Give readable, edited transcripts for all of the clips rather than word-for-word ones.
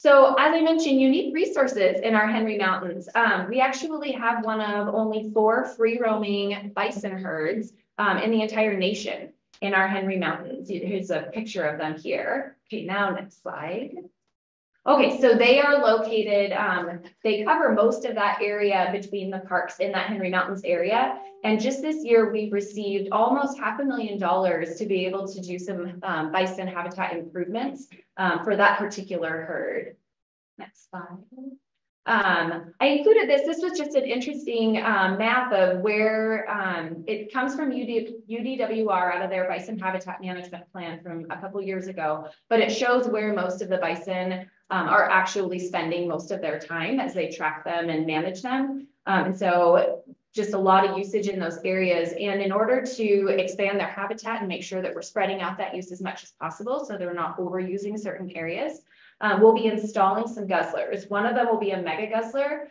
So as I mentioned, unique resources in our Henry Mountains. We actually have one of only 4 free roaming bison herds in the entire nation in our Henry Mountains. Here's a picture of them here. Okay, now next slide. Okay, so they are located, they cover most of that area between the parks in that Henry Mountains area. And just this year, we've received almost $500,000 to be able to do some bison habitat improvements for that particular herd. Next slide. I included this. This was just an interesting map of where it comes from UDWR out of their bison habitat management plan from a couple years ago, but it shows where most of the bison are actually spending most of their time as they track them and manage them. And so just a lot of usage in those areas. And in order to expand their habitat and make sure that we're spreading out that use as much as possible so they're not overusing certain areas, we'll be installing some guzzlers. One of them will be a mega guzzler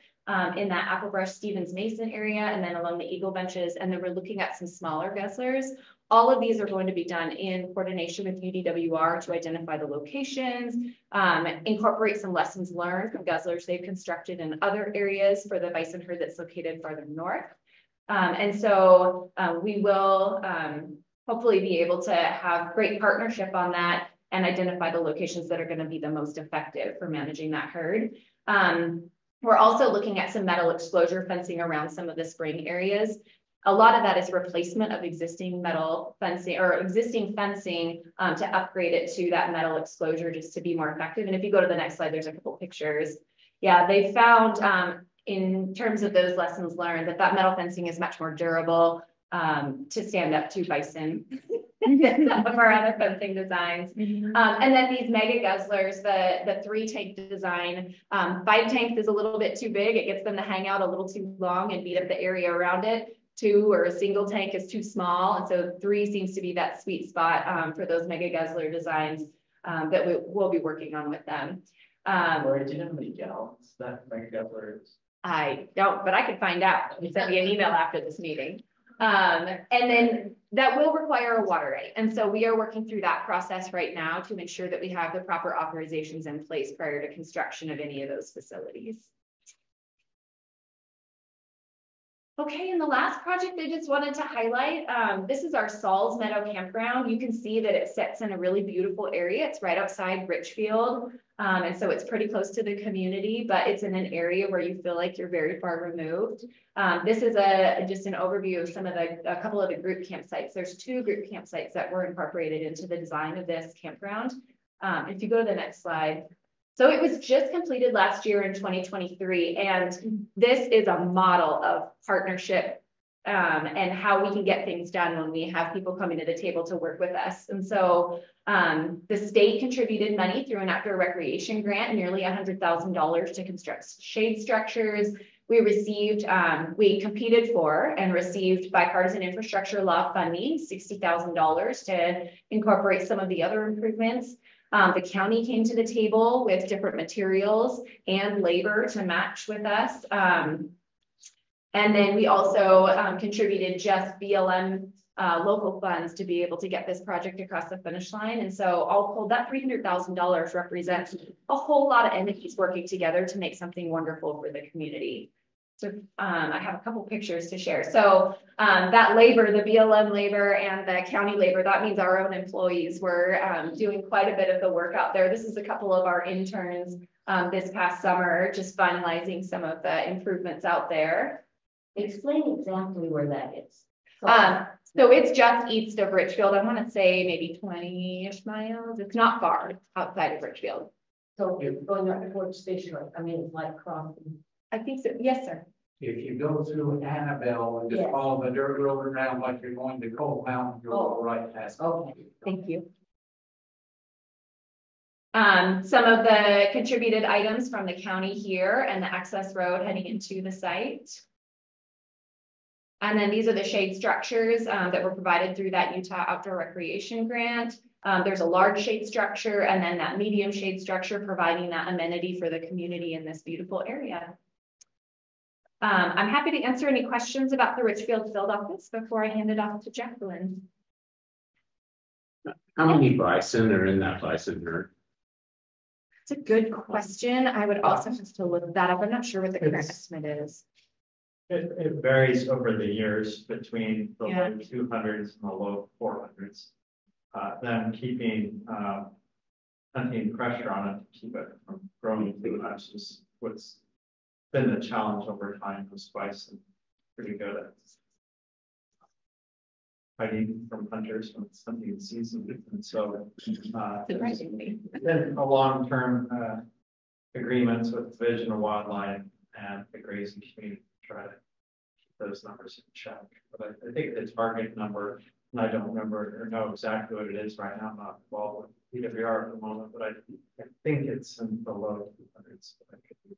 in that Applebrush Stevens Mason area and then along the Eagle Benches. And then we're looking at some smaller guzzlers. All of these are going to be done in coordination with UDWR to identify the locations, incorporate some lessons learned from guzzlers they've constructed in other areas for the bison herd that's located farther north. And so we will hopefully be able to have great partnership on that and identify the locations that are going to be the most effective for managing that herd. We're also looking at some metal exposure fencing around some of the spring areas. A lot of that is replacement of existing metal fencing or existing fencing to upgrade it to that metal exposure just to be more effective. And if you go to the next slide, there's a couple pictures. Yeah, they found in terms of those lessons learned that metal fencing is much more durable to stand up to bison than some of our other fencing designs. And then these mega guzzlers, the 3-tank design, 5 tanks is a little bit too big. It gets them to hang out a little too long and beat up the area around it. 2 or a single tank is too small. And so 3 seems to be that sweet spot for those mega guzzler designs that we'll be working on with them. Or do you know how many gallons that mega guzzler is? I don't, but I could find out. You send me an email after this meeting. And then that will require a water right. And so we are working through that process right now to ensure that we have the proper authorizations in place prior to construction of any of those facilities. Okay, and the last project I just wanted to highlight, this is our Saul's Meadow Campground. You can see that it sits in a really beautiful area. It's right outside Richfield. And so it's pretty close to the community, but it's in an area where you feel like you're very far removed. This is just an overview of a couple of the group campsites. There's 2 group campsites that were incorporated into the design of this campground. If you go to the next slide. So it was just completed last year in 2023, and this is a model of partnership and how we can get things done when we have people coming to the table to work with us. And so the state contributed money through an outdoor recreation grant, nearly $100,000 to construct shade structures. We competed for and received bipartisan infrastructure law funding, $60,000 to incorporate some of the other improvements. The county came to the table with different materials and labor to match with us. And then we also contributed just BLM local funds to be able to get this project across the finish line. And so all told, that $300,000 represents a whole lot of entities working together to make something wonderful for the community. So I have a couple pictures to share. So that labor, the BLM labor and the county labor, that means our own employees were doing quite a bit of the work out there. This is a couple of our interns this past summer, just finalizing some of the improvements out there. Explain exactly where that is. So it's just east of Richfield. I want to say maybe 20-ish miles. It's not far outside of Richfield. So you're going up towards Station, I mean, it's like crossing. I think so. Yes, sir. If you go through Annabelle and just follow the dirt road around like you're going to Cold Mountain, you'll go right past. Okay. Thank you. Some of the contributed items from the county here and the access road heading into the site. And then these are the shade structures that were provided through that Utah Outdoor Recreation Grant. There's a large shade structure and then that medium shade structure providing that amenity for the community in this beautiful area. I'm happy to answer any questions about the Richfield field office before I hand it off to Jacqueline. How many bison are in that bison herd? It's a good question. I would also have to look that up. I'm not sure what the current It's- estimate is. It varies over the years between the Yeah. low 200s and the low 400s. Then keeping, hunting pressure on it to keep it from growing too much is what's been the challenge over time with bison. Pretty good at hiding from hunters when it's hunting season. And so, Surprisingly. then a long-term, agreements with Division of Wildlife and the grazing community to try to keep those numbers in check. But I think the target number, and I don't remember or know exactly what it is right now, I'm not involved with PWR at the moment, but I think it's in the low 200s. But I could be